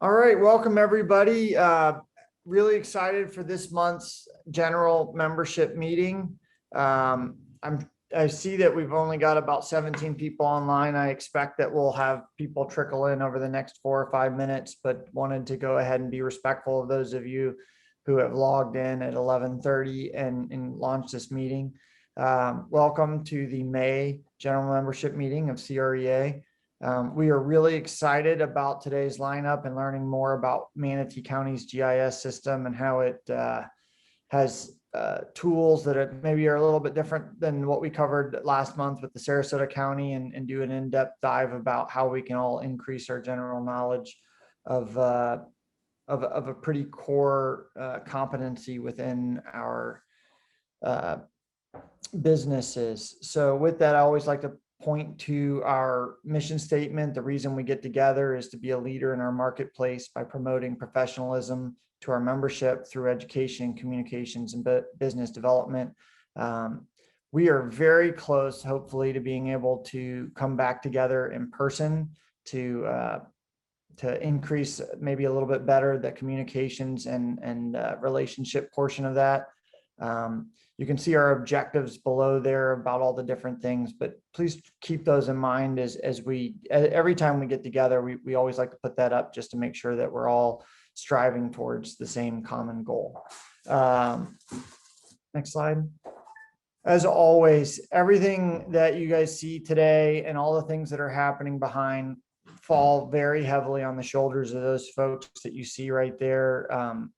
All right, welcome everybody. Really excited for this month's general membership meeting. I see that we've only got about 17 people online. I expect that we'll have people trickle in over the next 4 or 5 minutes, but wanted to go ahead and be respectful of those of you who have logged in at 11:30 and launched this meeting. Welcome to the May general membership meeting of CREA. We are really excited about today's lineup and learning more about Manatee County's GIS system and how it has tools that maybe are a little bit different than what we covered last month with the Sarasota County, and do an in-depth dive about how we can all increase our general knowledge of a pretty core competency within our businesses. So with that, I always like to point to our mission statement. The reason we get together is to be a leader in our marketplace by promoting professionalism to our membership through education, communications, and business development. We are very close, hopefully, to being able to come back together in person to increase maybe a little bit better the communications and relationship portion of that. You can see our objectives below there about all the different things, but please keep those in mind as every time we get together, we always like to put that up just to make sure that we're all striving towards the same common goal. Next slide. As always, everything that you guys see today and all the things that are happening behind fall very heavily on the shoulders of those folks that you see right there.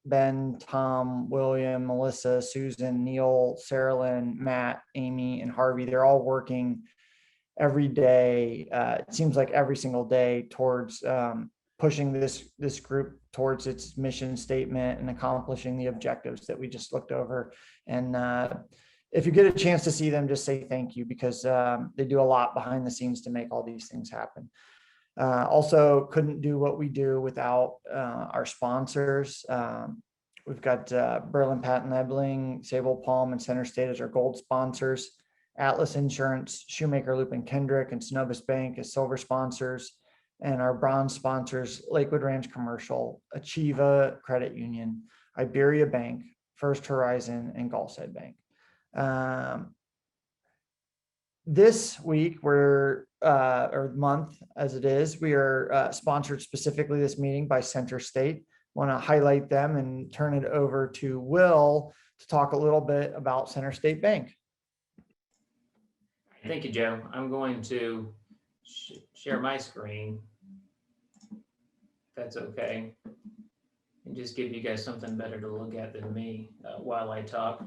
Ben, Tom, William, Melissa, Susan, Neil, Sarah Lynn, Matt, Amy, and Harvey. They're all working every day. It seems like every single day towards pushing this group towards its mission statement and accomplishing the objectives that we just looked over. And if you get a chance to see them, just say thank you, because they do a lot behind the scenes to make all these things happen. Also couldn't do what we do without our sponsors. We've got Berlin Patton Ebling, Sable Palm, and Center State as our gold sponsors. Atlas Insurance, Shoemaker Loop and Kendrick, and Synovus Bank as silver sponsors. And our bronze sponsors, Lakewood Ranch Commercial, Achieva Credit Union, Iberia Bank, First Horizon, and Gulfside Bank. This week, or month as it is, we are sponsored specifically this meeting by Center State. Want to highlight them and turn it over to Will to talk a little bit about Center State Bank. Thank you, Joe. I'm going to share my screen, if that's okay, and just give you guys something better to look at than me while I talk.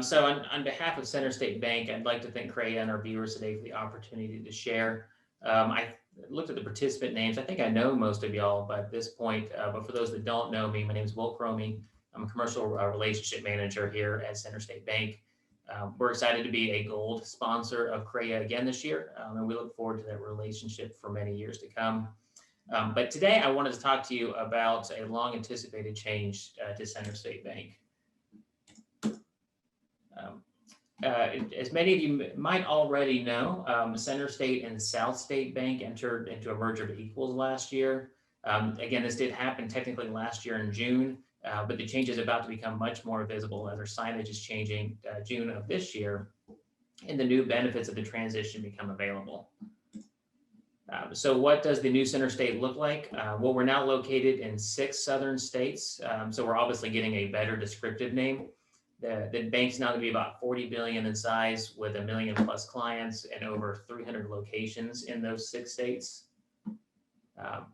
So on behalf of Center State Bank, I'd like to thank CREA and our viewers today for the opportunity to share. I looked at the participant names. I think I know most of y'all by this point, but for those that don't know me, my name is Will Cromie. I'm a commercial relationship manager here at Center State Bank. We're excited to be a gold sponsor of CREA again this year, and we look forward to that relationship for many years to come. But today I wanted to talk to you about a long anticipated change to Center State Bank. As many of you might already know, Center State and South State Bank entered into a merger of equals last year. Again, this did happen technically last year in June, but the change is about to become much more visible as our signage is changing June of this year, and the new benefits of the transition become available. So what does the new Center State look like? Well, we're now located in 6 southern states, so we're obviously getting a better descriptive name. The bank's now going to be about 40 billion in size with 1 million plus clients and over 300 locations in those 6 states.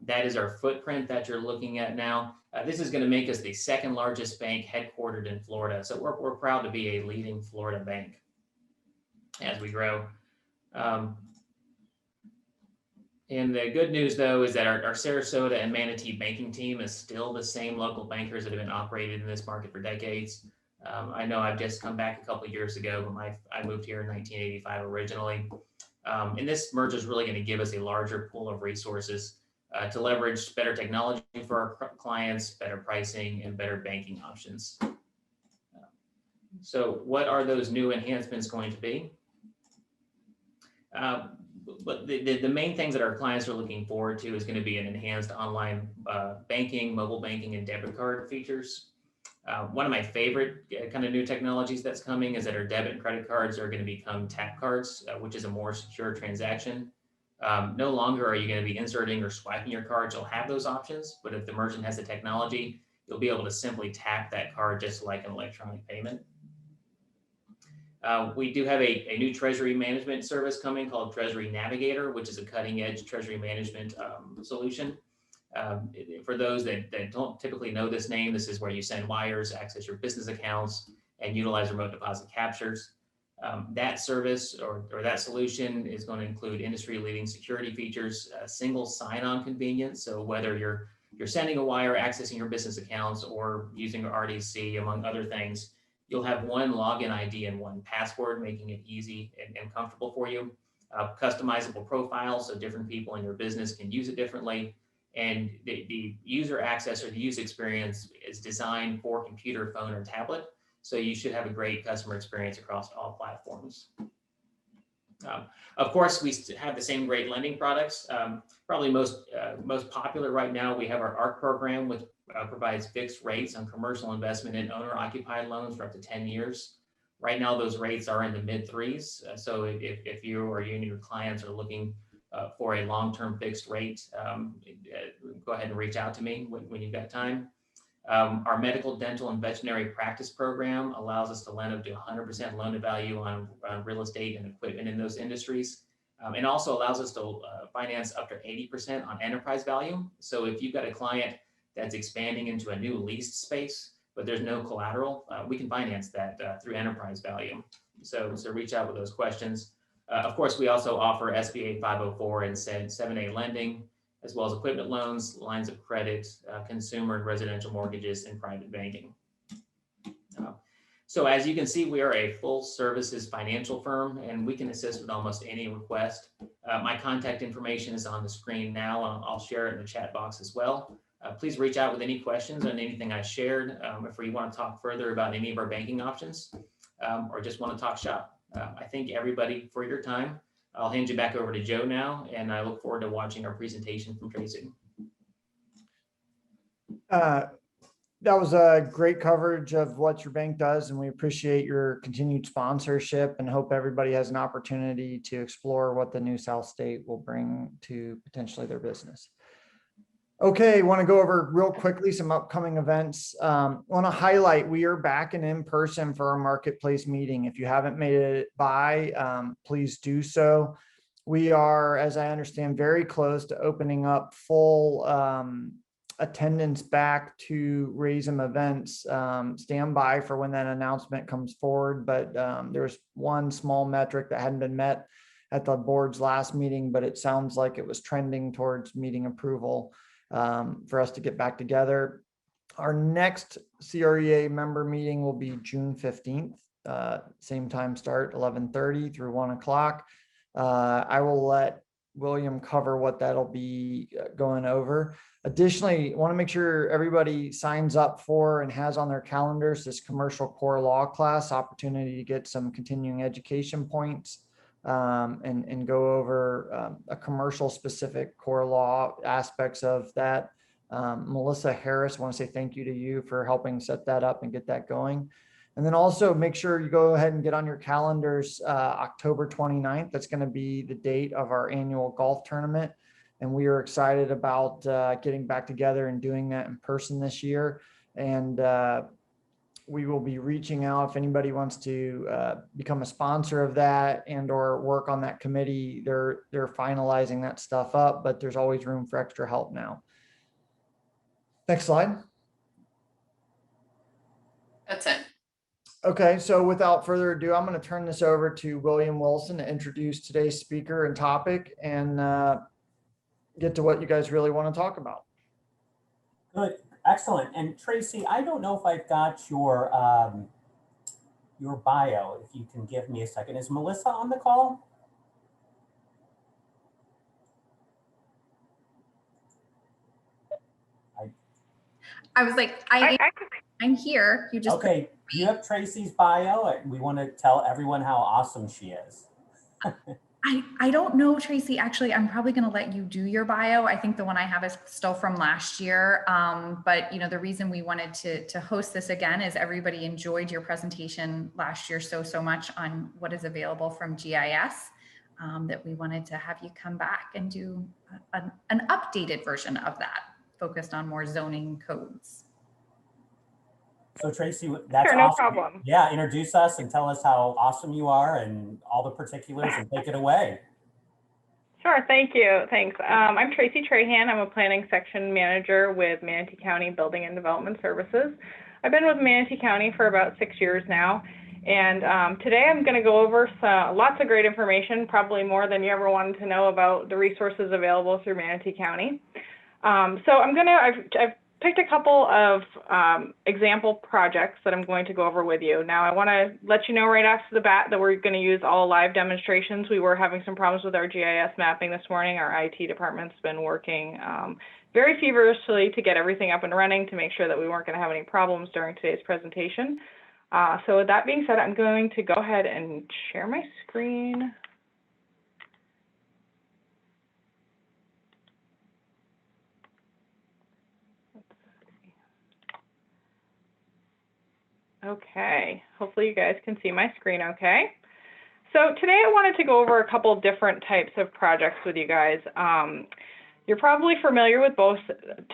That is our footprint that you're looking at now. This is going to make us the 2nd largest bank headquartered in Florida. So we're proud to be a leading Florida bank as we grow. And the good news, though, is that our Sarasota and Manatee banking team is still the same local bankers that have been operating in this market for decades. I know I've just come back a couple of years ago, but I moved here in 1985 originally. And this merger is really going to give us a larger pool of resources to leverage better technology for our clients, better pricing, and better banking options. So what are those new enhancements going to be? but the main things that our clients are looking forward to is going to be an enhanced online banking, mobile banking, and debit card features. One of my favorite kind of new technologies that's coming is that our debit and credit cards are going to become tap cards, which is a more secure transaction. No longer are you going to be inserting or swiping your cards. You'll have those options, but if the merchant has the technology, you'll be able to simply tap that card just like an electronic payment. We do have a new treasury management service coming called Treasury Navigator, which is a cutting edge treasury management solution. For those that don't typically know this name, this is where you send wires, access your business accounts, and utilize remote deposit captures. That service or that solution is going to include industry-leading security features, single sign-on convenience. So whether you're sending a wire, accessing your business accounts, or using RDC, among other things, you'll have one login ID and one password, making it easy and comfortable for you. Customizable profiles, so different people in your business can use it differently. And the user access or the user experience is designed for computer, phone, or tablet. So you should have a great customer experience across all platforms. Of course, we have the same great lending products. Probably most popular right now, we have our ARC program, which provides fixed rates on commercial investment and owner-occupied loans for up to 10 years. Right now, those rates are in the mid threes. So if you or you and your clients are looking for a long-term fixed rate, go ahead and reach out to me when you've got time. Our medical, dental, and veterinary practice program allows us to lend up to 100% loan to value on real estate and equipment in those industries. And also allows us to finance up to 80% on enterprise value. So if you've got a client that's expanding into a new leased space, but there's no collateral, we can finance that through enterprise value. So reach out with those questions. Of course, we also offer SBA 504 and 7A lending, as well as equipment loans, lines of credit, consumer and residential mortgages, and private banking. So as you can see, we are a full services financial firm, and we can assist with almost any request. My contact information is on the screen now, and I'll share it in the chat box as well. Please reach out with any questions on anything I shared, if you want to talk further about any of our banking options, or just want to talk shop. I thank everybody for your time. I'll hand you back over to Joe now, and I look forward to watching our presentation from Tracy. That was a great coverage of what your bank does, and we appreciate your continued sponsorship and hope everybody has an opportunity to explore what the new South State will bring to potentially their business. Okay, want to go over real quickly some upcoming events. Want to highlight we are back and in person for our marketplace meeting. If you haven't made it by, please do so. We are, as I understand, very close to opening up full attendance back to Raisem events. Stand by for when that announcement comes forward, but there's one small metric that hadn't been met at the board's last meeting, but it sounds like it was trending towards meeting approval for us to get back together. Our next CREA member meeting will be June 15th, same time start, 11:30 through 1 o'clock. I will let William cover what that'll be going over. Additionally, want to make sure everybody signs up for and has on their calendars this commercial core law class, opportunity to get some continuing education points and go over a commercial specific core law aspects of that. Melissa Harris, I want to say thank you to you for helping set that up and get that going. And then also make sure you go ahead and get on your calendars October 29th. That's going to be the date of our annual golf tournament. And we are excited about getting back together and doing that in person this year. And we will be reaching out if anybody wants to become a sponsor of that and or work on that committee. They're finalizing that stuff up, but there's always room for extra help now. Next slide. That's it. Okay, so without further ado, I'm going to turn this over to William Wilson to introduce today's speaker and topic and get to what you guys really want to talk about. Good, excellent. And Tracy, I don't know if I've got your bio. If you can give me a second. Is Melissa on the call? I was like, I'm here. You just okay. Do you have Tracy's bio? We want to tell everyone how awesome she is. I don't know, Tracy. Actually, I'm probably going to let you do your bio. I think the one I have is still from last year. But you know, the reason we wanted to host this again is everybody enjoyed your presentation last year so much on what is available from GIS, that we wanted to have you come back and do an updated version of that, focused on more zoning codes. So Tracy, that's Sure, no awesome. problem. Yeah, introduce us and tell us how awesome you are and all the particulars, and take it away. Sure, thank you. Thanks. I'm Tracy Trahan. I'm a planning section manager with Manatee County Building and Development Services. I've been with Manatee County for about 6 years now. And today I'm going to go over lots of great information, probably more than you ever wanted to know about the resources available through Manatee County. I've picked a couple of example projects that I'm going to go over with you. Now, I want to let you know right off the bat that we're going to use all live demonstrations. We were having some problems with our GIS mapping this morning. Our IT department's been working very feverishly to get everything up and running to make sure that we weren't going to have any problems during today's presentation. So with that being said, I'm going to go ahead and share my screen. Okay, hopefully you guys can see my screen okay. So today I wanted to go over a couple different types of projects with you guys. You're probably familiar with both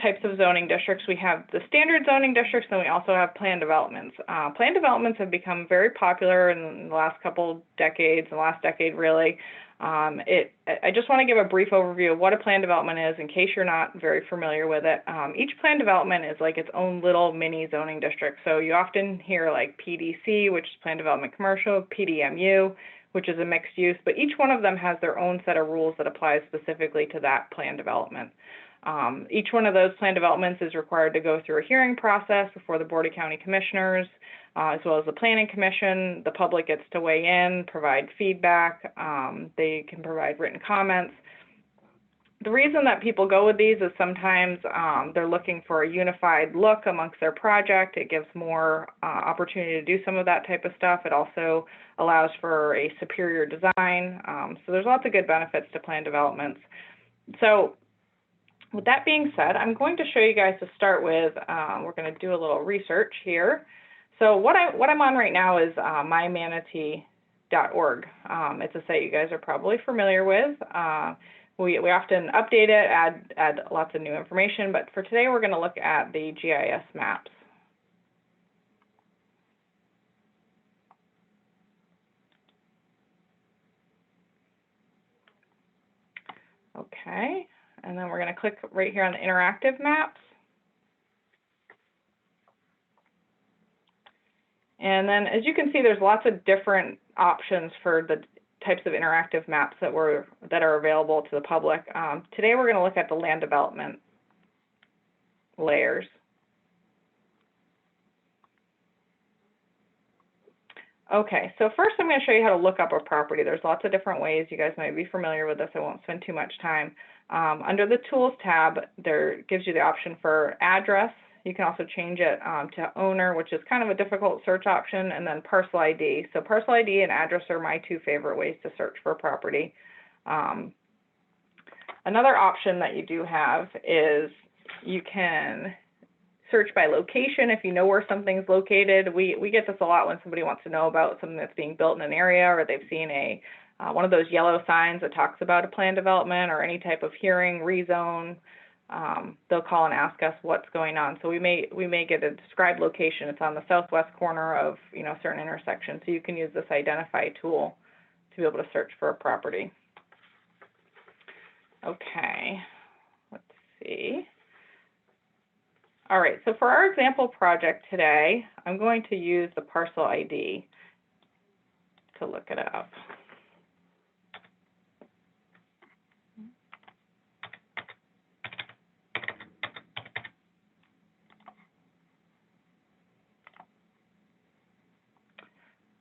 types of zoning districts. We have the standard zoning districts, and we also have planned developments. Planned developments have become very popular in the last couple decades, the last decade really. I just want to give a brief overview of what a planned development is in case you're not very familiar with it. Each planned development is like its own little mini zoning district. So you often hear like PDC, which is planned development commercial, PDMU, which is a mixed use, but each one of them has their own set of rules that apply specifically to that planned development. Each one of those planned developments is required to go through a hearing process before the Board of County Commissioners, as well as the Planning Commission. The public gets to weigh in, provide feedback. They can provide written comments. The reason that people go with these is sometimes they're looking for a unified look amongst their project. It gives more opportunity to do some of that type of stuff. It also allows for a superior design. So there's lots of good benefits to planned developments. So with that being said, I'm going to show you guys to start with, we're going to do a little research here. So what I'm on right now is mymanatee.org. It's a site you guys are probably familiar with. We often update it, add lots of new information, but for today we're going to look at the GIS maps. Okay, and then we're going to click right here on the interactive maps. And then as you can see, there's lots of different options for the types of interactive maps that are available to the public. Today we're going to look at the land development layers. Okay, so first I'm going to show you how to look up a property. There's lots of different ways. You guys might be familiar with this. I won't spend too much time. Under the Tools tab, there gives you the option for address. You can also change it to owner, which is kind of a difficult search option, and then parcel ID. So parcel ID and address are my two favorite ways to search for a property. Another option that you do have is you can search by location if you know where something's located. We get this a lot when somebody wants to know about something that's being built in an area, or they've seen one of those yellow signs that talks about a planned development or any type of hearing, rezone. They'll call and ask us what's going on. So we may get a described location. It's on the southwest corner of a certain intersection. So you can use this identify tool to be able to search for a property. Okay, let's see. All right, so for our example project today, I'm going to use the parcel ID to look it up.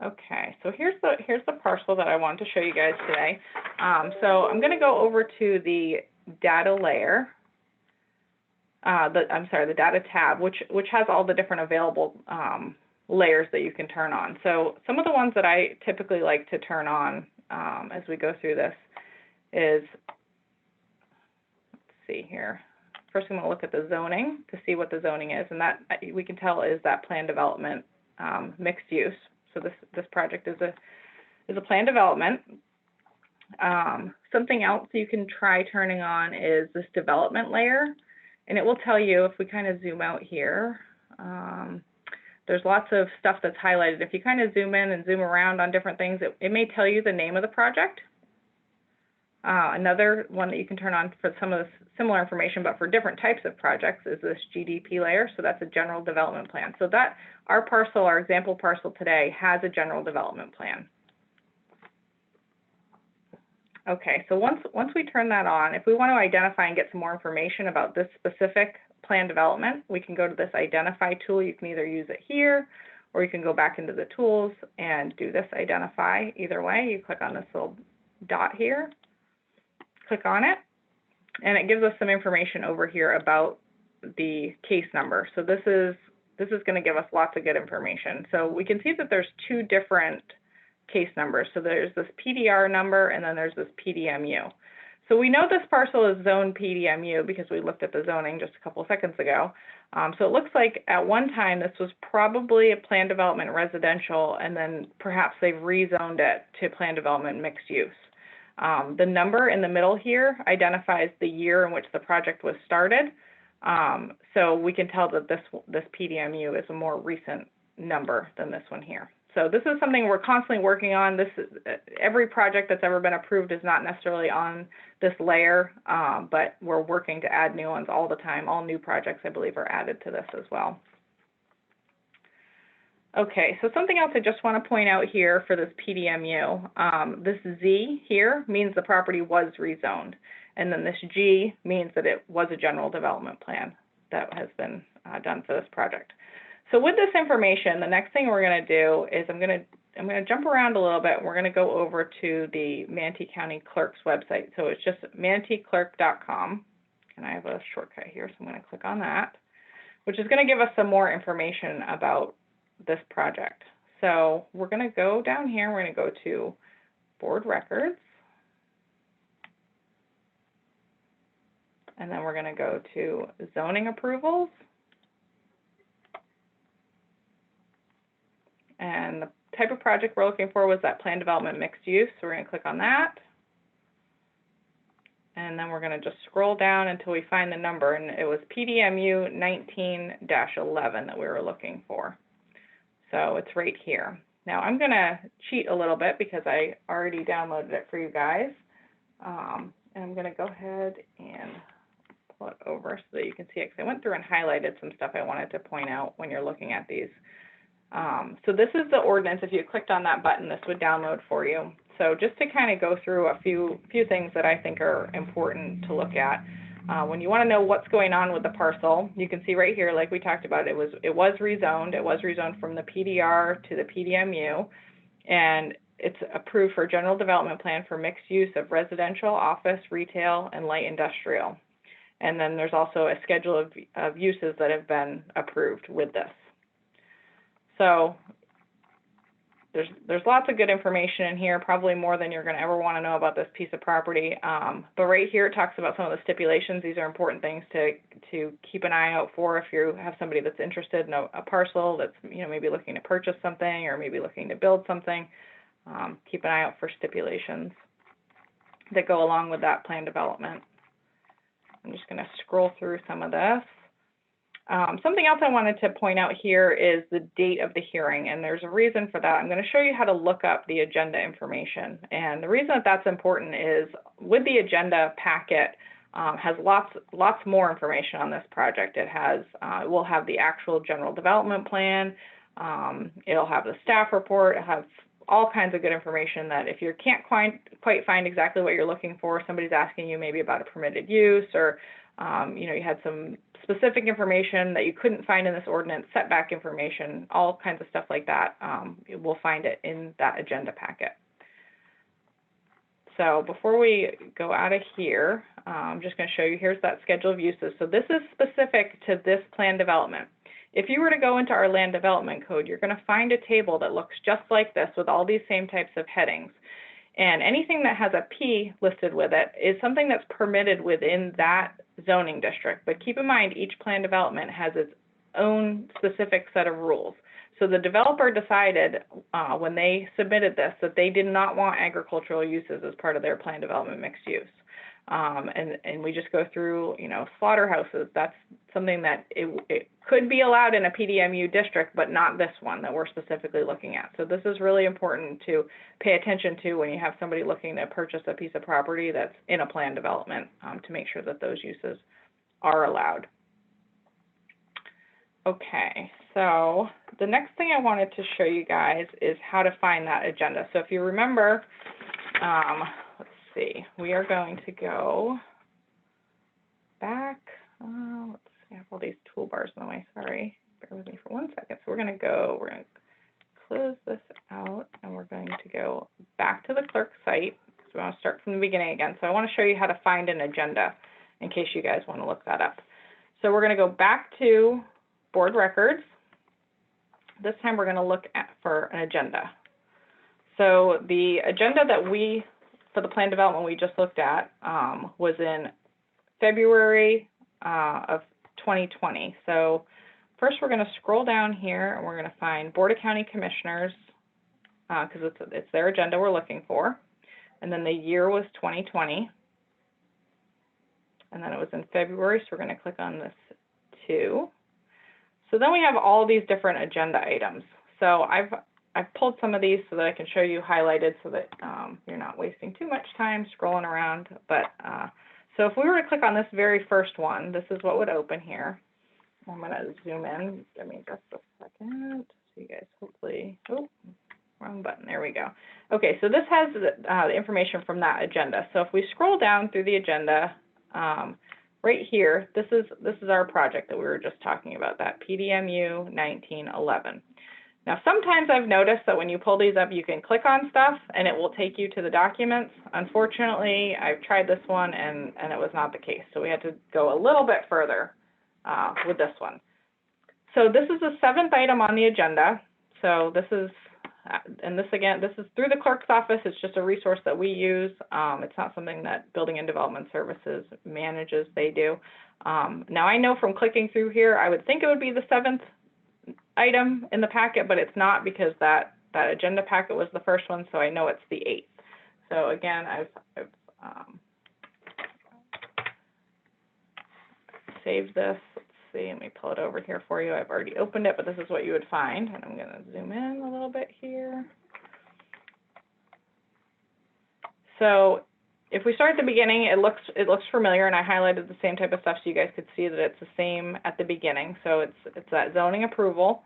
Okay, so here's the parcel that I want to show you guys today. So I'm going to go over to the data layer. The data tab, which has all the different available layers that you can turn on. So some of the ones that I typically like to turn on as we go through this is, let's see here. First, I'm going to look at the zoning to see what the zoning is, and that we can tell is that plan development mixed use. So this project is a plan development. Something else you can try turning on is this development layer, and it will tell you if we kind of zoom out here. There's lots of stuff that's highlighted. If you kind of zoom in and zoom around on different things, it may tell you the name of the project. Another one that you can turn on for some of the similar information, but for different types of projects, is this GDP layer. So that's a general development plan. So that our parcel, our example parcel today, has a general development plan. Okay, so once we turn that on, if we want to identify and get some more information about this specific plan development, we can go to this identify tool. You can either use it here, or you can go back into the tools and do this identify. Either way, you click on this little dot here, click on it, and it gives us some information over here about the case number. So this is going to give us lots of good information. So we can see that there's two different case numbers. So there's this PDR number, and then there's this PDMU. So we know this parcel is zone PDMU because we looked at the zoning just a couple of seconds ago. So it looks like at one time this was probably a plan development residential, and then perhaps they've rezoned it to plan development mixed use. The number in the middle here identifies the year in which the project was started. So we can tell that this PDMU is a more recent number than this one here. So this is something we're constantly working on. Every project that's ever been approved is not necessarily on this layer, but we're working to add new ones all the time. All new projects, I believe, are added to this as well. Okay, so something else I just want to point out here for this PDMU, this Z here means the property was rezoned, and then this G means that it was a general development plan that has been done for this project. So with this information, the next thing we're going to do is I'm going to jump around a little bit. We're going to go over to the Manatee County Clerk's website. So it's just manateeclerk.com, and I have a shortcut here, so I'm going to click on that, which is going to give us some more information about this project. So we're going to go down here. We're going to go to board records, and then we're going to go to zoning approvals. And the type of project we're looking for was that plan development mixed use. So we're going to click on that. And then we're going to just scroll down until we find the number. And it was PDMU 19-11 that we were looking for. So it's right here. Now I'm going to cheat a little bit because I already downloaded it for you guys. And I'm going to go ahead and pull it over so that you can see it, because I went through and highlighted some stuff I wanted to point out when you're looking at these. So this is the ordinance. If you clicked on that button, this would download for you. So just to kind of go through a few things that I think are important to look at. When you want to know what's going on with the parcel, you can see right here, like we talked about, it was rezoned. It was rezoned from the PDR to the PDMU, and it's approved for general development plan for mixed use of residential, office, retail, and light industrial. And then there's also a schedule of uses that have been approved with this. So there's lots of good information in here, probably more than you're going to ever want to know about this piece of property. But right here it talks about some of the stipulations. These are important things to keep an eye out for if you have somebody that's interested in a parcel that's maybe looking to purchase something or maybe looking to build something. Keep an eye out for stipulations that go along with that plan development. I'm just going to scroll through some of this. Something else I wanted to point out here is the date of the hearing, and there's a reason for that. I'm going to show you how to look up the agenda information. And the reason that that's important is with the agenda packet has lots more information on this project. It will have the actual general development plan. It'll have the staff report. It'll have all kinds of good information that if you can't quite find exactly what you're looking for, somebody's asking you maybe about a permitted use, or you had some specific information that you couldn't find in this ordinance, setback information, all kinds of stuff like that. We'll find it in that agenda packet. So before we go out of here, I'm just going to show you, here's that schedule of uses. So this is specific to this plan development. If you were to go into our land development code, you're going to find a table that looks just like this with all these same types of headings. And anything that has a P listed with it is something that's permitted within that zoning district. But keep in mind, each plan development has its own specific set of rules. So the developer decided when they submitted this that they did not want agricultural uses as part of their plan development mixed use. And we just go through, you know, slaughterhouses. That's something that it could be allowed in a PDMU district, but not this one that we're specifically looking at. So this is really important to pay attention to when you have somebody looking to purchase a piece of property that's in a plan development, to make sure that those uses are allowed. Okay, so the next thing I wanted to show you guys is how to find that agenda. So if you remember, let's see, we are going to go back. Let's see, I have all these toolbars in the way, sorry. Bear with me for 1 second. So we're going to close this out, and we're going to go back to the clerk site. So we want to start from the beginning again. So I want to show you how to find an agenda in case you guys want to look that up. So we're going to go back to board records. This time we're going to look for an agenda. So the agenda that for the plan development we just looked at was in February of 2020. So first we're going to scroll down here and we're going to find Board of County Commissioners because it's their agenda we're looking for. And then the year was 2020. And then it was in February, so we're going to click on this too. So then we have all these different agenda items. So I've pulled some of these so that I can show you highlighted so that you're not wasting too much time scrolling around. But so if we were to click on this very first one, this is what would open here. I'm going to zoom in. Give me just a second so you guys hopefully, oh, wrong button. There we go. Okay, so this has the information from that agenda. So if we scroll down through the agenda, right here, this is our project that we were just talking about, that PDMU 1911. Now, sometimes I've noticed that when you pull these up, you can click on stuff and it will take you to the documents. Unfortunately, I've tried this one and it was not the case. So we had to go a little bit further with this one. So this is the 7th item on the agenda. So this is, and this again, this is through the clerk's office. It's just a resource that we use. It's not something that Building and Development Services manages, they do. Now I know from clicking through here, I would think it would be the 7th item in the packet, but it's not because that agenda packet was the first one, so I know it's the 8th. So again, I've saved this. Let's see, let me pull it over here for you. I've already opened it, but this is what you would find. And I'm going to zoom in a little bit here. So if we start at the beginning, it looks familiar, and I highlighted the same type of stuff so you guys could see that it's the same at the beginning. So it's that zoning approval,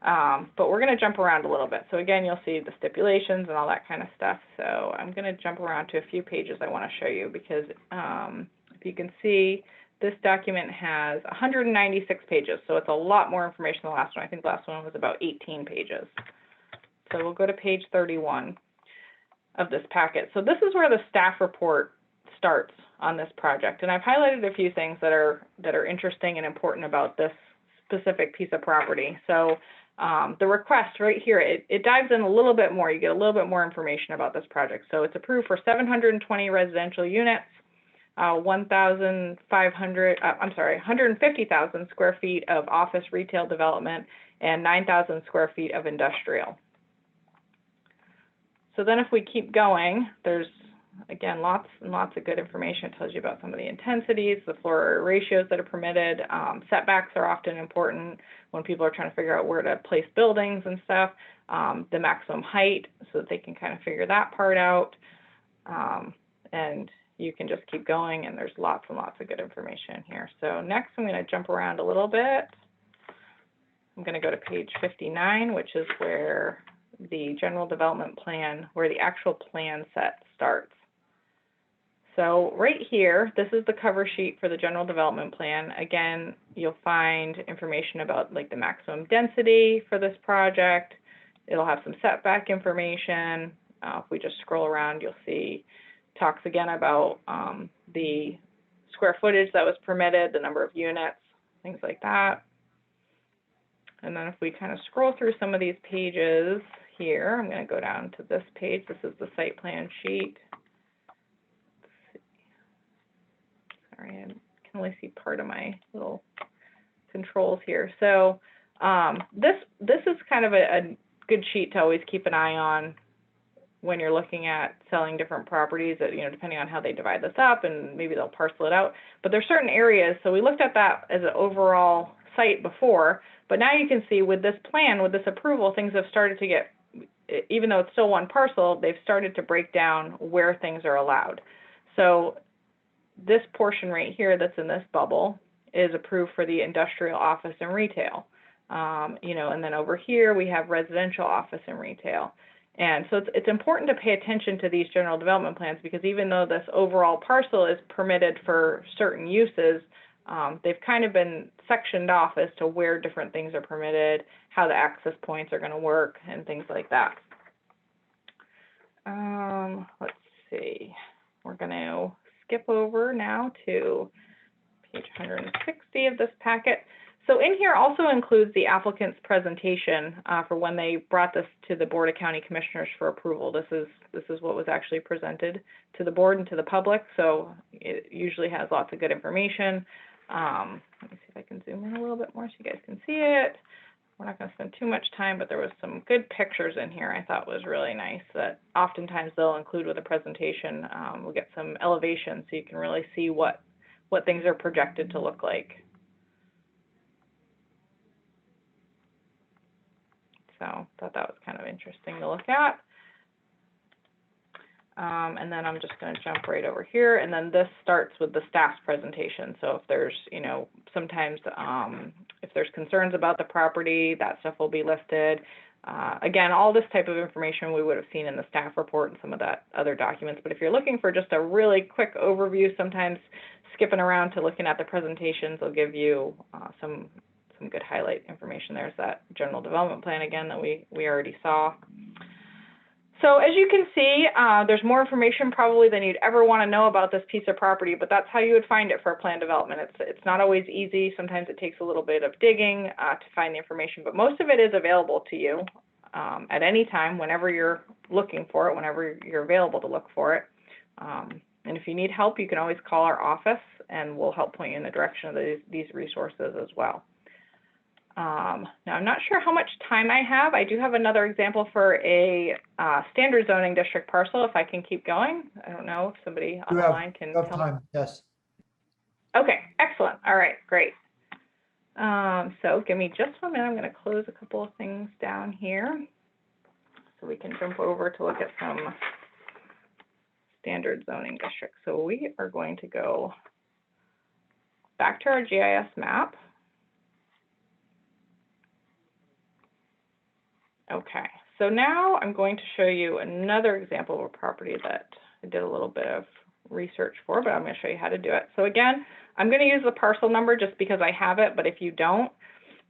but we're going to jump around a little bit. So again, you'll see the stipulations and all that kind of stuff. So I'm going to jump around to a few pages I want to show you because if you can see, this document has 196 pages, so it's a lot more information than the last one. I think the last one was about 18 pages. So we'll go to page 31 of this packet. So this is where the staff report starts on this project, and I've highlighted a few things that are interesting and important about this specific piece of property. So the request right here, it dives in a little bit more. You get a little bit more information about this project. So it's approved for 720 residential units. 150,000 square feet of office retail development and 9,000 square feet of industrial. So then if we keep going, there's, again, lots and lots of good information. It tells you about some of the intensities, the floor area ratios that are permitted. Setbacks are often important when people are trying to figure out where to place buildings and stuff. The maximum height, so that they can kind of figure that part out. And you can just keep going, and there's lots and lots of good information here. So next, I'm going to jump around a little bit. I'm going to go to page 59, which is where the general development plan, where the actual plan set starts. So right here, this is the cover sheet for the general development plan. Again, you'll find information about like the maximum density for this project. It'll have some setback information. If we just scroll around, you'll see talks again about the square footage that was permitted, the number of units, things like that. And then if we kind of scroll through some of these pages here, I'm going to go down to this page. This is the site plan sheet. Sorry, I can only see part of my little controls here. So this is kind of a good sheet to always keep an eye on when you're looking at selling different properties, that, you know, depending on how they divide this up, and maybe they'll parcel it out. But there's certain areas, so we looked at that as an overall site before, but now you can see with this plan, with this approval, things have started to get, even though it's still one parcel, they've started to break down where things are allowed. So this portion right here that's in this bubble is approved for the industrial, office, and retail. You know, and then over here we have residential, office, and retail. And so it's important to pay attention to these general development plans, because even though this overall parcel is permitted for certain uses, they've kind of been sectioned off as to where different things are permitted, how the access points are going to work, and things like that. Let's see. We're going to skip over now to page 160 of this packet. So in here also includes the applicant's presentation for when they brought this to the Board of County Commissioners for approval. This is what was actually presented to the board and to the public. So it usually has lots of good information. Let me see if I can zoom in a little bit more so you guys can see it. We're not going to spend too much time, but there was some good pictures in here I thought was really nice that oftentimes they'll include with a presentation. We'll get some elevation so you can really see what things are projected to look like. So I thought that was kind of interesting to look at. And then I'm just going to jump right over here. And then this starts with the staff's presentation. So if there's, you know, sometimes if there's concerns about the property, that stuff will be listed. Again, all this type of information we would have seen in the staff report and some of that other documents. But if you're looking for just a really quick overview, sometimes skipping around to looking at the presentations will give you some good highlight information. There's that general development plan again that we already saw. So as you can see, there's more information probably than you'd ever want to know about this piece of property, but that's how you would find it for a plan development. It's not always easy. Sometimes it takes a little bit of digging to find the information, but most of it is available to you at any time, whenever you're looking for it, whenever you're available to look for it. And if you need help, you can always call our office and we'll help point you in the direction of these resources as well. Now, I'm not sure how much time I have. I do have another example for a standard zoning district parcel, if I can keep going. I don't know if somebody on the line can tell me. Yes. Okay, excellent. All right, great. So give me just 1 minute. I'm going to close a couple of things down here so we can jump over to look at some standard zoning districts. So we are going to go back to our GIS map. Okay, so now I'm going to show you another example of a property that I did a little bit of research for, but I'm going to show you how to do it. So again, I'm going to use the parcel number just because I have it, but if you don't,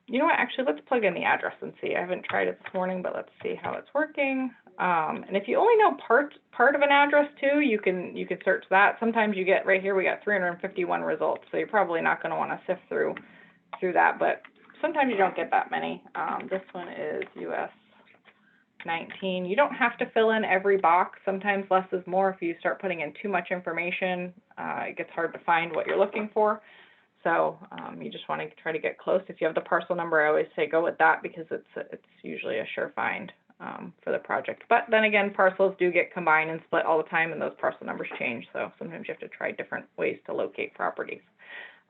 you know what, actually, let's plug in the address and see. I haven't tried it this morning, but let's see how it's working. And if you only know part of an address too, you can search that. Sometimes you get, right here, we got 351 results, so you're probably not going to want to sift through that, but sometimes you don't get that many. This one is US 19. You don't have to fill in every box. Sometimes less is more. If you start putting in too much information, it gets hard to find what you're looking for. So you just want to try to get close. If you have the parcel number, I always say go with that because it's usually a sure find for the project. But then again, parcels do get combined and split all the time, and those parcel numbers change. So sometimes you have to try different ways to locate properties.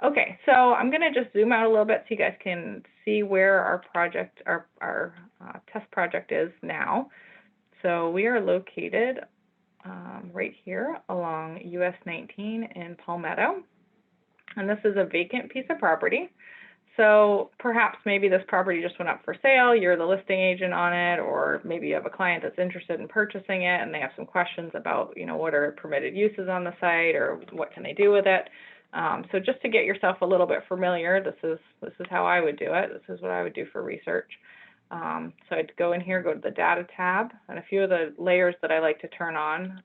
Okay, so I'm going to just zoom out a little bit so you guys can see where our project, our test project is now. So we are located right here along US 19 in Palmetto. And this is a vacant piece of property. So perhaps maybe this property just went up for sale, you're the listing agent on it, or maybe you have a client that's interested in purchasing it and they have some questions about, you know, what are permitted uses on the site or what can they do with it. So just to get yourself a little bit familiar, this is how I would do it. This is what I would do for research. So I'd go in here, go to the data tab, and a few of the layers that I like to turn on,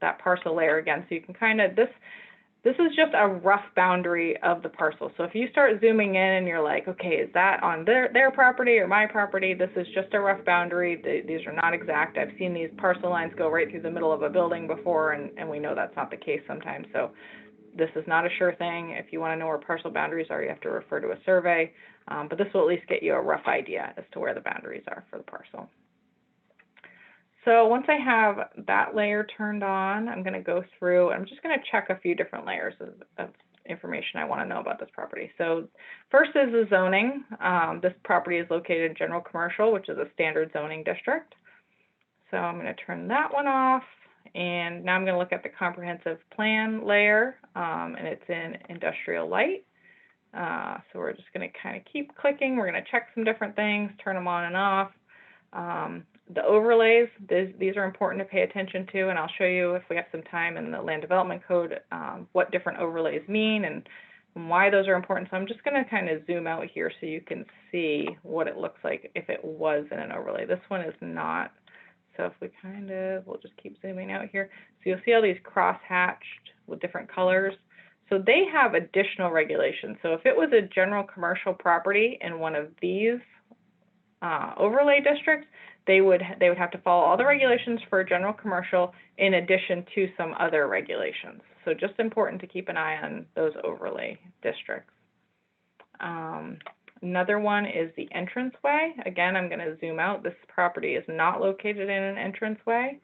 that parcel layer again, so you can kind of, this This is just a rough boundary of the parcel. So if you start zooming in and you're like, okay, is that on their property or my property? This is just a rough boundary. These are not exact. I've seen these parcel lines go right through the middle of a building before, and we know that's not the case sometimes. So this is not a sure thing. If you want to know where parcel boundaries are, you have to refer to a survey. But this will at least get you a rough idea as to where the boundaries are for the parcel. So once I have that layer turned on, I'm going to go through, I'm just going to check a few different layers of information I want to know about this property. So first is the zoning. This property is located in general commercial, which is a standard zoning district. So I'm going to turn that one off. And now I'm going to look at the comprehensive plan layer, and it's in industrial light. So we're just going to kind of keep clicking. We're going to check some different things, turn them on and off. The overlays, these are important to pay attention to, and I'll show you if we have some time in the land development code what different overlays mean and why those are important. So I'm just going to kind of zoom out here so you can see what it looks like if it was in an overlay. This one is not. So if we we'll just keep zooming out here. So you'll see all these cross-hatched with different colors. So they have additional regulations. So if it was a general commercial property in one of these overlay districts, they would have to follow all the regulations for general commercial in addition to some other regulations. So just important to keep an eye on those overlay districts. Another one is the entranceway. Again, I'm going to zoom out. This property is not located in an entranceway,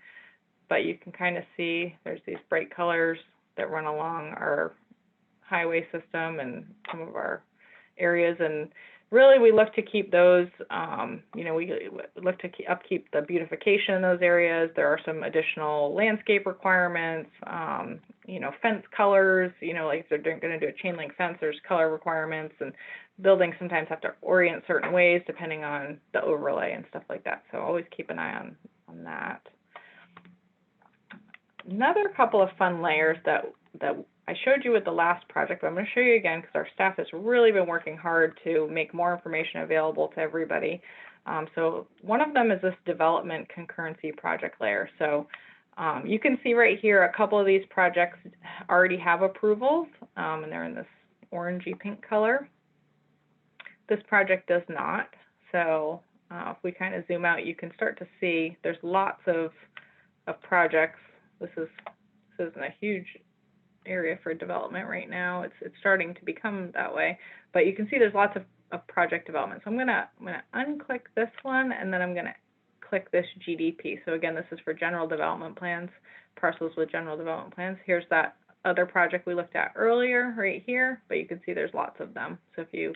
but you can kind of see there's these bright colors that run along our highway system and some of our areas, and really we look to keep those, we look to upkeep the beautification in those areas. There are some additional landscape requirements, fence colors, like if they're going to do a chain link fence, there's color requirements, and buildings sometimes have to orient certain ways depending on the overlay and stuff like that. So always keep an eye on that. Another couple of fun layers that I showed you with the last project, but I'm going to show you again because our staff has really been working hard to make more information available to everybody. So one of them is this development concurrency project layer. So you can see right here, a couple of these projects already have approvals, and they're in this orangey pink color. This project does not. So if we kind of zoom out, you can start to see there's lots of projects. This isn't a huge area for development right now. It's starting to become that way, but you can see there's lots of project development. So I'm gonna unclick this one, and then I'm gonna click this GDP. So again, this is for general development plans, parcels with general development plans. Here's that other project we looked at earlier right here, but you can see there's lots of them. So if you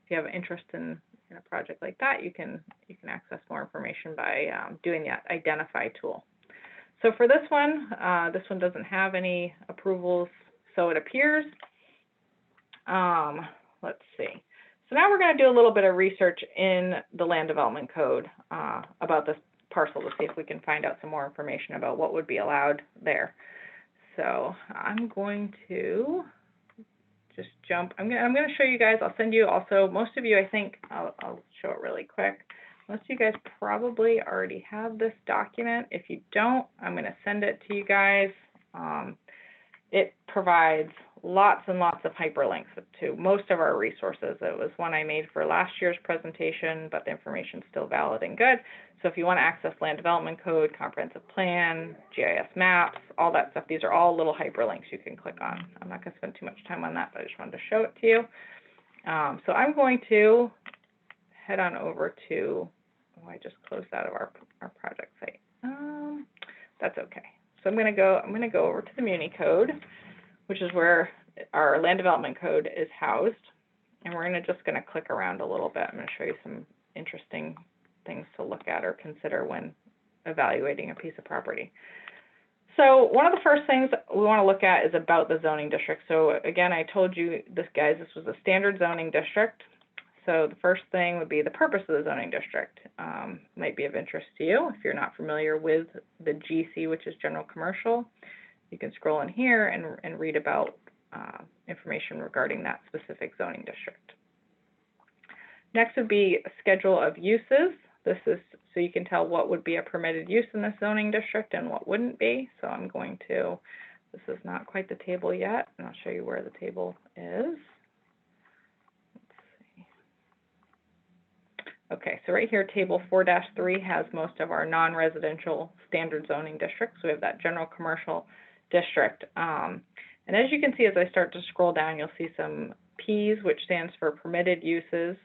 have an interest in a project like that, you can access more information by doing the identify tool. So for this one doesn't have any approvals, so it appears. Let's see. So now we're going to do a little bit of research in the land development code about this parcel to see if we can find out some more information about what would be allowed there. So I'm going to just jump. I'm going to show you guys. I'll send you also, most of you, I think, I'll show it really quick. Most of you guys probably already have this document. If you don't, I'm going to send it to you guys. It provides lots and lots of hyperlinks to most of our resources. It was one I made for last year's presentation, but the information is still valid and good. So if you want to access land development code, comprehensive plan, GIS maps, all that stuff, these are all little hyperlinks you can click on. I'm not going to spend too much time on that, but I just wanted to show it to you. So I'm going to head on over to, I just closed out of our project site. That's okay. So I'm going to go over to the Municode, which is where our land development code is housed, and we're just going to click around a little bit. I'm going to show you some interesting things to look at or consider when evaluating a piece of property. So one of the first things we want to look at is about the zoning district. So again, I told you this, guys, this was a standard zoning district. So the first thing would be the purpose of the zoning district. Might be of interest to you if you're not familiar with the GC, which is general commercial. You can scroll in here and read about information regarding that specific zoning district. Next would be a schedule of uses. This is so you can tell what would be a permitted use in this zoning district and what wouldn't be. So I'm going to This is not quite the table yet, and I'll show you where the table is. Let's see. Okay, so right here, table 4-3 has most of our non-residential standard zoning districts. So we have that general commercial district. And as you can see, as I start to scroll down, you'll see some Ps, which stands for permitted uses,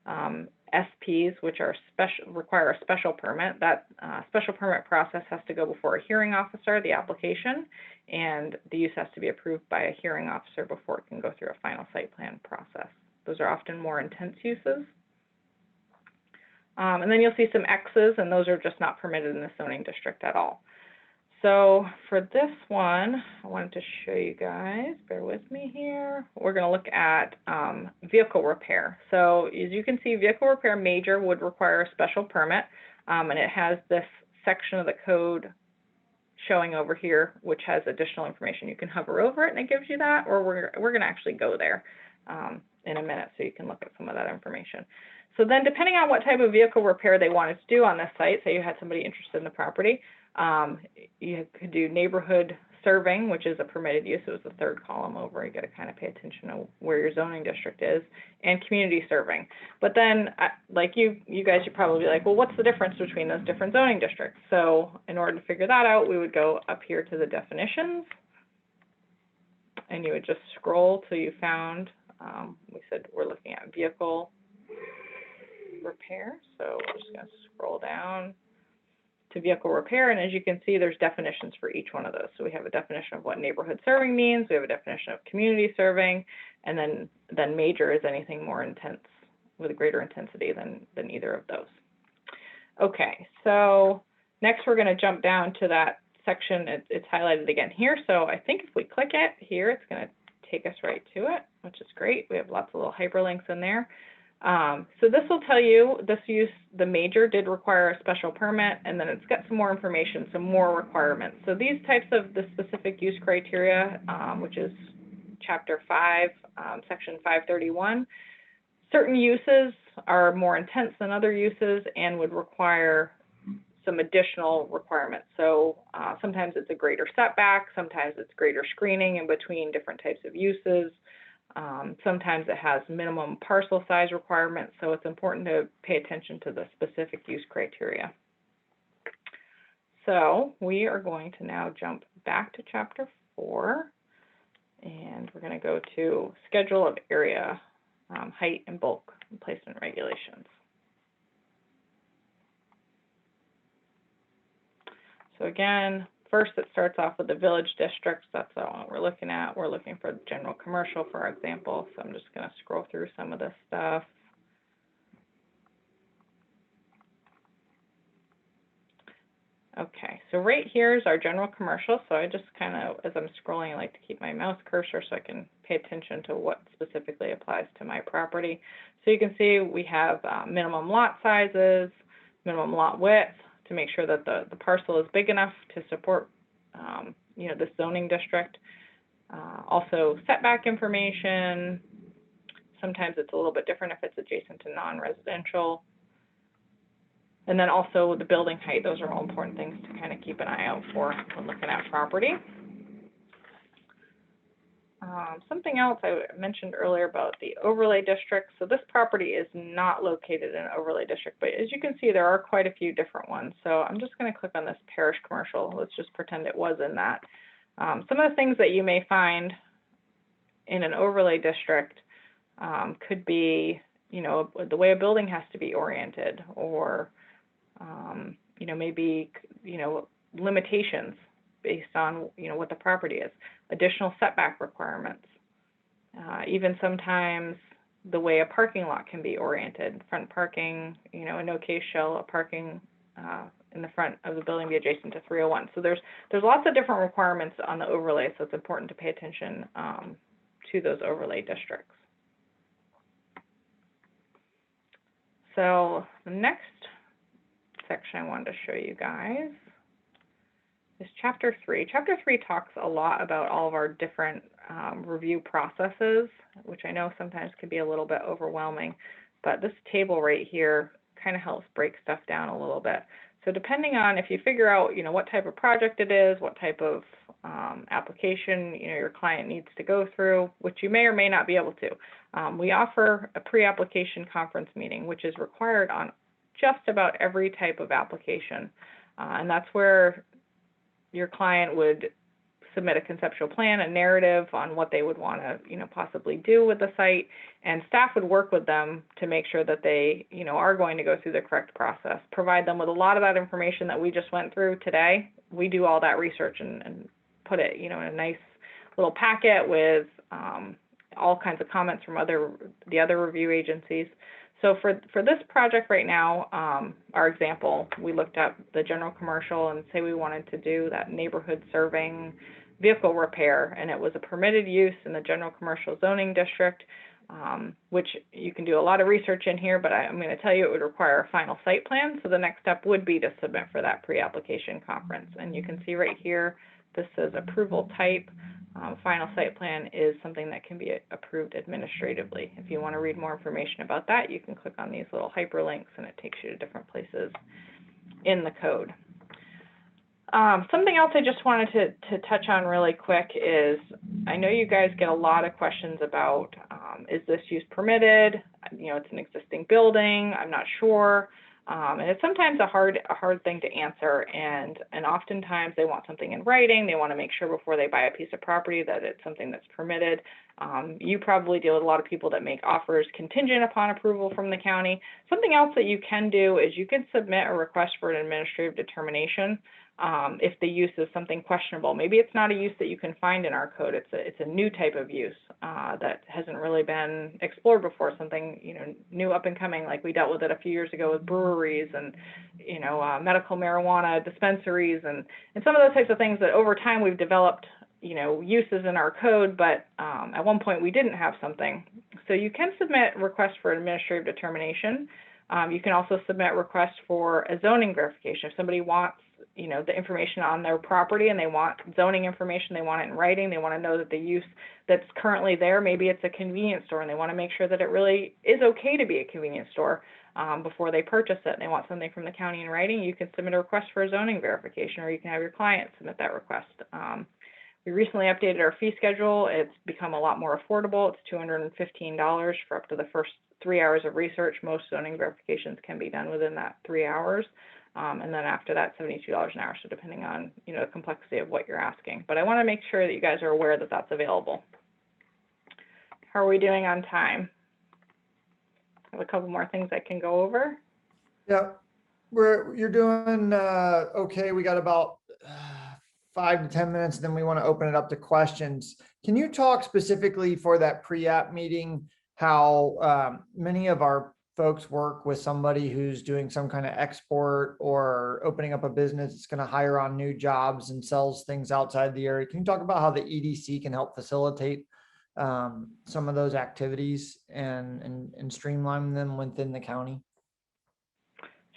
SPs, which are require a special permit. That special permit process has to go before a hearing officer, the application, and the use has to be approved by a hearing officer before it can go through a final site plan process. Those are often more intense uses. And then you'll see some X's, and those are just not permitted in the zoning district at all. So for this one, I wanted to show you guys, bear with me here. We're going to look at vehicle repair. So as you can see, vehicle repair major would require a special permit, and it has this section of the code showing over here, which has additional information. You can hover over it and it gives you that, or we're going to actually go there in a minute so you can look at some of that information. So then depending on what type of vehicle repair they wanted to do on this site, say you had somebody interested in the property, you could do neighborhood serving, which is a permitted use. It was the third column over. You got to kind of pay attention to where your zoning district is, and community serving. But then, like you guys should probably be like, well, what's the difference between those different zoning districts? So in order to figure that out, we would go up here to the definitions, and you would just scroll till you found, we said we're looking at vehicle repair. So we're just going to scroll down to vehicle repair, and as you can see, there's definitions for each one of those. So we have a definition of what neighborhood serving means, we have a definition of community serving, and then major is anything more intense, with a greater intensity than either of those. Okay, so next we're going to jump down to that section. It's highlighted again here, so I think if we click it here, it's going to take us right to it, which is great. We have lots of little hyperlinks in there. So this will tell you this use, the major did require a special permit, and then it's got some more information, some more requirements. So these types of the specific use criteria, which is chapter 5, section 531, certain uses are more intense than other uses and would require some additional requirements. So sometimes it's a greater setback, sometimes it's greater screening in between different types of uses. Sometimes it has minimum parcel size requirements, so it's important to pay attention to the specific use criteria. So we are going to now jump back to chapter 4, and we're going to go to schedule of area, height and bulk and placement regulations. So again, first, it starts off with the village districts. That's what we're looking at. We're looking for general commercial, for example. So I'm just going to scroll through some of this stuff. Okay, so right here is our general commercial. So I just kind of, as I'm scrolling, I like to keep my mouse cursor so I can pay attention to what specifically applies to my property. So you can see we have minimum lot sizes, minimum lot width, to make sure that the parcel is big enough to support, you know, the zoning district. Also setback information. Sometimes it's a little bit different if it's adjacent to non-residential. And then also the building height. Those are all important things to kind of keep an eye out for when looking at property. Something else I mentioned earlier about the overlay district. So this property is not located in an overlay district, but as you can see, there are quite a few different ones. So I'm just going to click on this parish commercial. Let's just pretend it was in that. Some of the things that you may find in an overlay district could be, you know, the way a building has to be oriented, or, you know, maybe, you know, limitations based on, you know, what the property is, additional setback requirements, even sometimes the way a parking lot can be oriented, front parking, you know, in no case shall a parking in the front of the building be adjacent to 301. So there's lots of different requirements on the overlay, so it's important to pay attention to those overlay districts. So the next section I wanted to show you guys is chapter 3. Chapter 3 talks a lot about all of our different review processes, which I know sometimes can be a little bit overwhelming, but this table right here kind of helps break stuff down a little bit. So depending on if you figure out, you know, what type of project it is, what type of application, your client needs to go through, which you may or may not be able to. We offer a pre-application conference meeting, which is required on just about every type of application. And that's where your client would submit a conceptual plan, a narrative on what they would want to, possibly do with the site, and staff would work with them to make sure that they, are going to go through the correct process, provide them with a lot of that information that we just went through today. We do all that research and put it, in a nice little packet with all kinds of comments from the other review agencies. So for this project right now, our example, we looked at the general commercial and say we wanted to do that neighborhood serving vehicle repair, and it was a permitted use in the general commercial zoning district, which you can do a lot of research in here, but I'm going to tell you it would require a final site plan. So the next step would be to submit for that pre-application conference. And you can see right here, this says approval type. Final site plan is something that can be approved administratively. If you want to read more information about that, you can click on these little hyperlinks and it takes you to different places in the code. Something else I just wanted to touch on really quick is, I know you guys get a lot of questions about, is this use permitted? It's an existing building, I'm not sure. And it's sometimes a hard thing to answer, and oftentimes they want something in writing. They want to make sure before they buy a piece of property that it's something that's permitted. You probably deal with a lot of people that make offers contingent upon approval from the county. Something else that you can do is you can submit a request for an administrative determination if the use is something questionable. Maybe it's not a use that you can find in our code. It's a new type of use that hasn't really been explored before, something new up and coming, like we dealt with it a few years ago with breweries and medical marijuana dispensaries and some of those types of things that over time we've developed uses in our code, but at one point we didn't have something. So you can submit requests for administrative determination. You can also submit requests for a zoning verification. If somebody wants the information on their property and they want zoning information, they want it in writing, they want to know that the use that's currently there, maybe it's a convenience store and they want to make sure that it really is okay to be a convenience store before they purchase it, and they want something from the county in writing, you can submit a request for a zoning verification, or you can have your client submit that request. We recently updated our fee schedule. It's become a lot more affordable. It's $215 for up to the first 3 hours of research. Most zoning verifications can be done within that 3 hours. And then after that, $72 an hour. So depending on, the complexity of what you're asking. But I want to make sure that you guys are aware that that's available. How are we doing on time? I have a couple more things I can go over. Yeah, you're doing okay. We got about 5 to 10 minutes, then we want to open it up to questions. Can you talk specifically for that pre-app meeting, how many of our folks work with somebody who's doing some kind of export or opening up a business that's going to hire on new jobs and sells things outside the area? Can you talk about how the EDC can help facilitate some of those activities and streamline them within the county?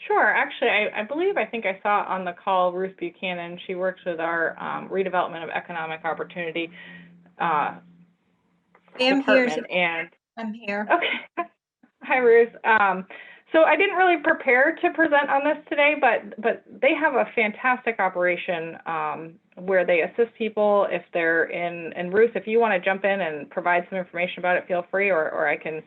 Sure. Actually, I think I saw on the call Ruth Buchanan. She works with our redevelopment of economic opportunity department. I'm here. Okay. Hi, Ruth. So I didn't really prepare to present on this today, but they have a fantastic operation where they assist people if they're in. And Ruth, if you want to jump in and provide some information about it, feel free, or I can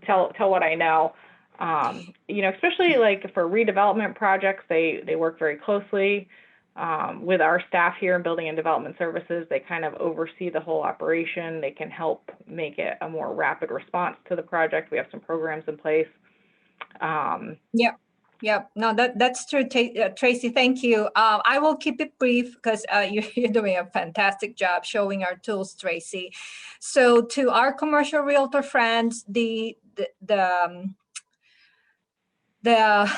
tell what I know. Especially like for redevelopment projects, they work very closely with our staff here in Building and Development Services. They kind of oversee the whole operation. They can help make it a more rapid response to the project. We have some programs in place. Yep. No, that's true, Tracy. Thank you. I will keep it brief because you're doing a fantastic job showing our tools, Tracy. So to our commercial realtor friends, the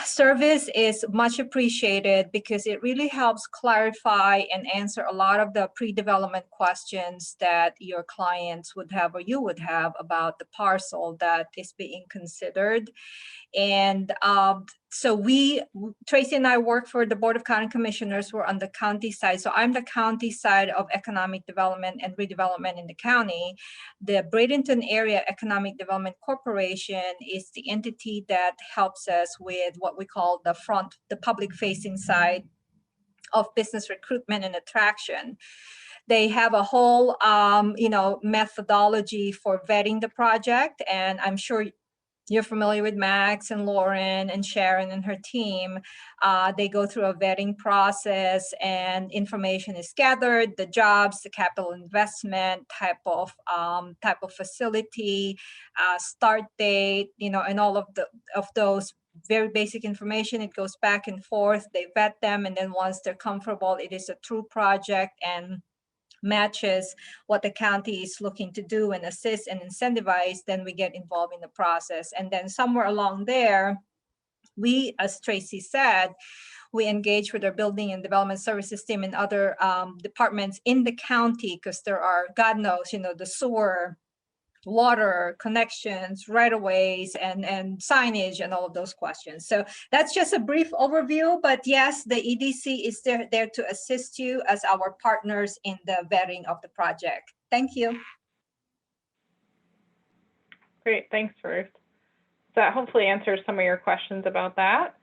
service is much appreciated because it really helps clarify and answer a lot of the pre-development questions that your clients would have or you would have about the parcel that is being considered. And so Tracy and I work for the Board of County Commissioners. We're on the county side. So I'm the county side of economic development and redevelopment in the county. The Bradenton Area Economic Development Corporation is the entity that helps us with what we call the public facing side of business recruitment and attraction. They have a whole, methodology for vetting the project. And I'm sure you're familiar with Max and Lauren and Sharon and her team. They go through a vetting process and information is gathered, the jobs, the capital investment, type of facility, start date, and all of those very basic information. It goes back and forth. They vet them. And then once they're comfortable, it is a true project and matches what the county is looking to do and assist and incentivize, then we get involved in the process. And then somewhere along there, we, as Tracy said, we engage with our building and development services team and other departments in the county, because there are, God knows, the sewer, water connections, right-of-ways, and signage, and all of those questions. So that's just a brief overview, but yes, the EDC is there to assist you as our partners in the vetting of the project. Thank you. Great, thanks, Ruth. That hopefully answers some of your questions about that.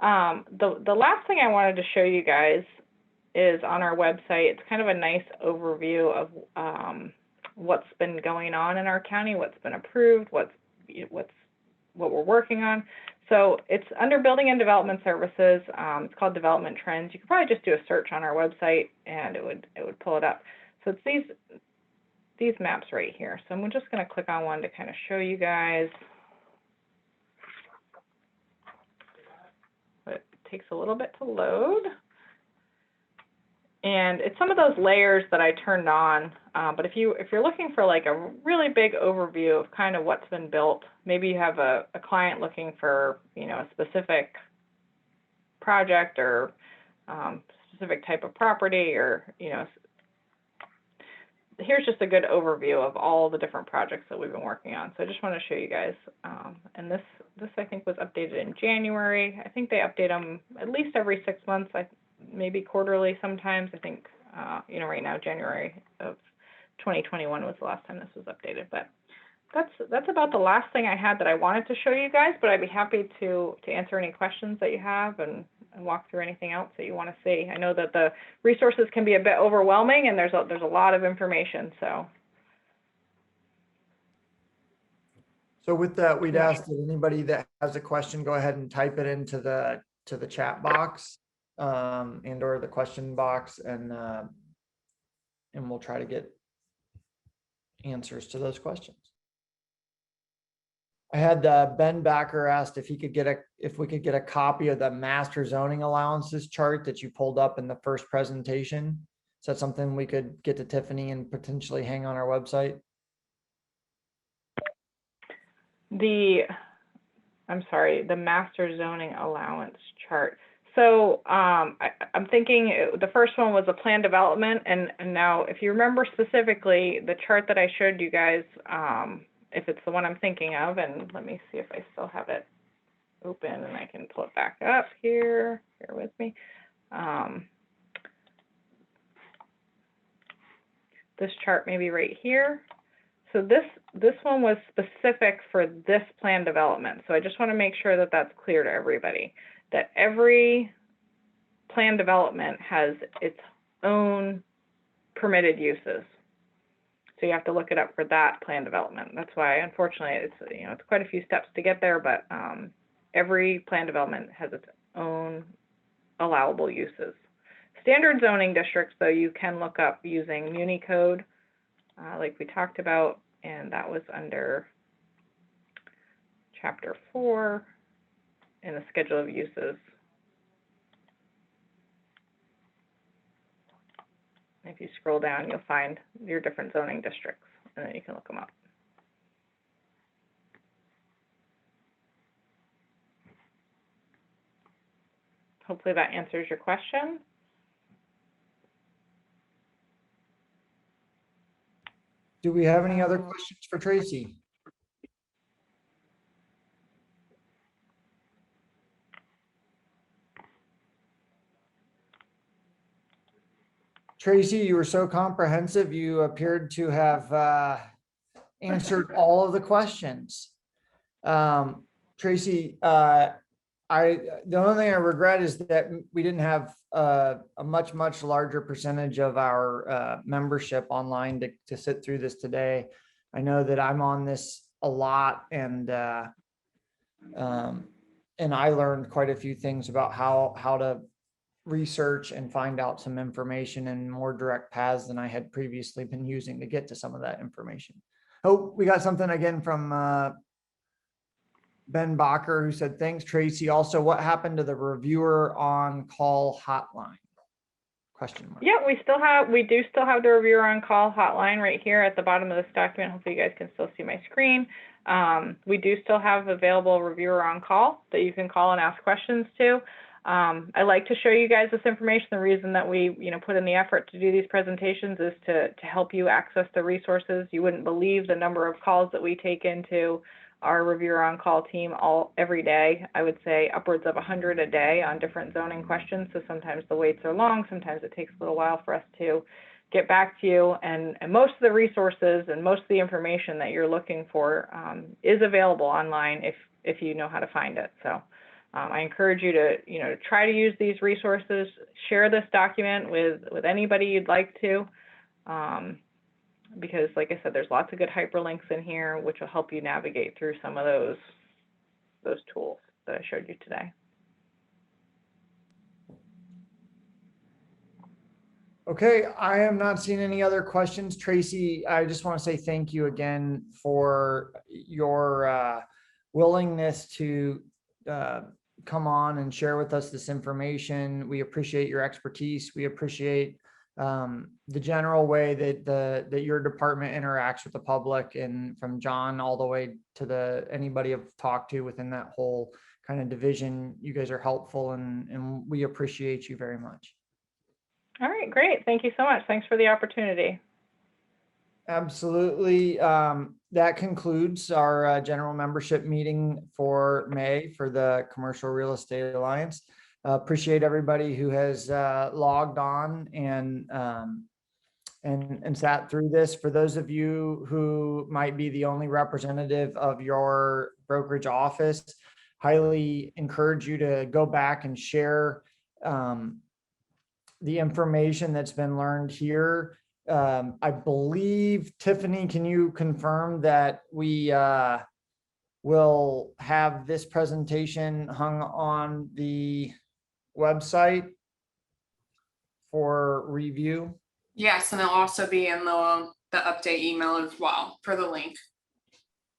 The last thing I wanted to show you guys is on our website. It's kind of a nice overview of what's been going on in our county, what's been approved, what we're working on. So it's under Building and Development Services. It's called Development Trends. You could probably just do a search on our website and it would pull it up. So it's these maps right here. So I'm just going to click on one to kind of show you guys. But it takes a little bit to load. And it's some of those layers that I turned on. But if you're looking for like a really big overview of kind of what's been built, maybe you have a client looking for, a specific project or specific type of property, or, here's just a good overview of all the different projects that we've been working on. So I just want to show you guys. And this I think was updated in January. I think they update them at least every 6 months. Maybe quarterly sometimes. I think, right now, January of 2021 was the last time this was updated. But that's about the last thing I had that I wanted to show you guys, but I'd be happy to answer any questions that you have and walk through anything else that you want to see. I know that the resources can be a bit overwhelming and there's a lot of information, so. So with that, we'd ask that anybody that has a question, go ahead and type it into the chat box. And or the question box, and we'll try to get answers to those questions. I had Ben Backer asked if we could get a copy of the master zoning allowances chart that you pulled up in the first presentation. Is that something we could get to Tiffany and potentially hang on our website? I'm sorry, the master zoning allowance chart. So I'm thinking the first one was a plan development, and now if you remember specifically the chart that I showed you guys, if it's the one I'm thinking of, and let me see if I still have it open and I can pull it back up here. Bear with me. This chart maybe right here. So this one was specific for this plan development. So I just want to make sure that that's clear to everybody, that every plan development has its own permitted uses. So you have to look it up for that plan development. That's why, unfortunately, it's quite a few steps to get there, but every plan development has its own allowable uses. Standard zoning districts, though, you can look up using Municode, like we talked about, and that was under Chapter 4 in the Schedule of Uses. If you scroll down, you'll find your different zoning districts, and then you can look them up. Hopefully that answers your question. Do we have any other questions for Tracy? Tracy, you were so comprehensive. You appeared to have answered all of the questions. Tracy, the only thing I regret is that we didn't have a much larger percentage of our membership online to sit through this today. I know that I'm on this a lot, and I learned quite a few things about how to research and find out some information in more direct paths than I had previously been using to get to some of that information. Oh, we got something again from Ben Bacher, who said, thanks, Tracy. Also, what happened to the reviewer on call hotline? Question mark. Yeah, we do still have the reviewer on call hotline right here at the bottom of this document. Hopefully you guys can still see my screen. We do still have available reviewer on call that you can call and ask questions to. I like to show you guys this information. The reason that we, put in the effort to do these presentations is to help you access the resources. You wouldn't believe the number of calls that we take into our reviewer on call team every day. I would say upwards of 100 a day on different zoning questions. So sometimes the waits are long. Sometimes it takes a little while for us to get back to you. And most of the resources and most of the information that you're looking for is available online if you know how to find it. So I encourage you to, try to use these resources, share this document with anybody you'd like to, because like I said, there's lots of good hyperlinks in here, which will help you navigate through some of those tools that I showed you today. Okay, I am not seeing any other questions. Tracy, I just want to say thank you again for your willingness to come on and share with us this information. We appreciate your expertise. We appreciate the general way that your department interacts with the public, and from John all the way to anybody I've talked to within that whole kind of division. You guys are helpful, and we appreciate you very much. All right, great. Thank you so much. Thanks for the opportunity. Absolutely. That concludes our general membership meeting for May for the Commercial Real Estate Alliance. Appreciate everybody who has logged on and sat through this. For those of you who might be the only representative of your brokerage office, highly encourage you to go back and share the information that's been learned here. I believe, Tiffany, can you confirm that we will have this presentation hung on the website for review? Yes, and it'll also be in the update email as well for the link.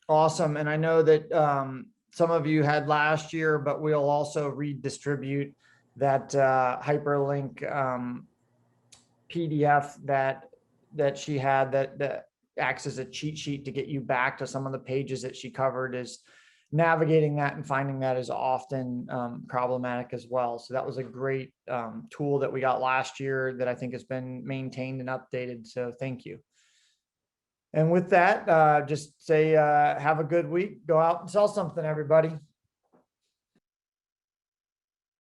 Awesome. And I know that some of you had last year, but we'll also redistribute that hyperlink PDF that she had that acts as a cheat sheet to get you back to some of the pages that she covered. Is navigating that and finding that is often problematic as well. So that was a great tool that we got last year that I think has been maintained and updated. So thank you. And with that, just say have a good week. Go out and sell something, everybody.